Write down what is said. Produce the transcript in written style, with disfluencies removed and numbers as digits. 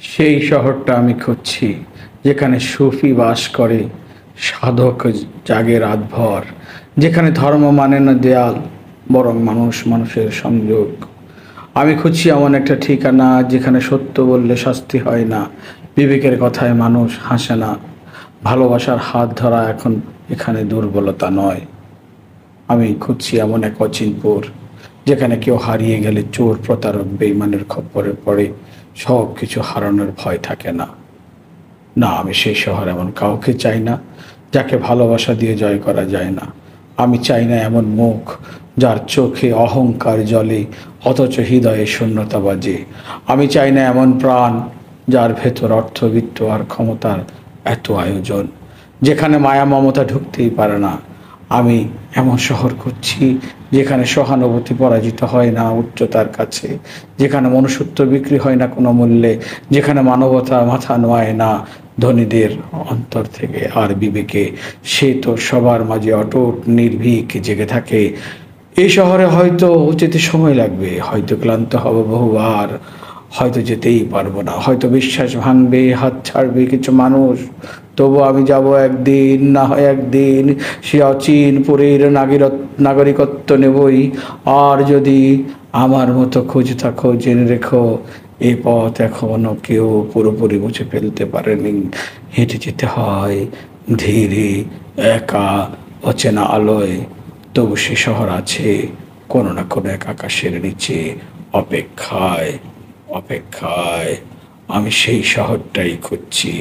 সেই শহরটা আমি খুঁজছি, যেখানে সুফি বাস করে, সাধক জাগে রাতভর, যেখানে ধর্ম মানে না দেয়াল, বরং মানুষ মানুষের সংযোগ। আমি খুঁজছি এমন একটা ঠিকানা, যেখানে সত্য বললে শাস্তি হয় না, বিবেকের কথায় মানুষ হাসে না, ভালোবাসার হাত ধরা এখন এখানে দুর্বলতা নয়। আমি খুঁজছি এমন এক অচিনপুর, যেখানে কেউ হারিয়ে গেলে চোর, প্রতারক, বেইমানের খপ্পরে পড়ে সব কিছু হারানোর ভয় থাকে না। না, আমি সেই শহর এমন কাউকে চাই না, যাকে ভালোবাসা দিয়ে জয় করা যায় না। আমি চাই না এমন মুখ, যার চোখে অহংকার জ্বলে অথচ হৃদয়ে শূন্যতা বাজে। আমি চাই না এমন প্রাণ, যার ভেতর অর্থবিত্ত আর ক্ষমতার এত আয়োজন, যেখানে মায়া মমতা ঢুকতেই পারে না। আমি এমন শহর খুঁজছি, যেখানে সহানুভূতি পরাজিত হয় না উচ্চতার কাছে, যেখানে মনুষ্যত্ব বিক্রি হয় না কোনো মূল্যে, যেখানে মানবতা মাথা নোয়ায় না ধনীদের অন্তর থেকে আর বিবেকে। সে তো সবার মাঝে অটুট নির্ভীক জেগে থাকে। এই শহরে হয়তো যেতে সময় লাগবে, হয়তো ক্লান্ত হব বহুবার, হয়তো যেতেই পারবো না, হয়তো বিশ্বাস ভাঙবে, হাত ছাড়বে কিছু মানুষ। তবু আমি যাব একদিন, না হয় একদিন সে অচিন পুরীর নাগরিকত্ব নেবই। আর যদি আমার মতো খোঁজ থাকো, জেনে রেখো, এই পথ এখনো কেউ পুরোপুরি মুছে ফেলতে পারেনি। হেঁটে যেতে হয় ধীরে, একা, অচেনা আলোয়। তবু সে শহর আছে কোনো না কোনো এক আকাশের নিচে, অপেক্ষায়, অপেক্ষায়। আমি সেই শহরটাই খুঁজছি।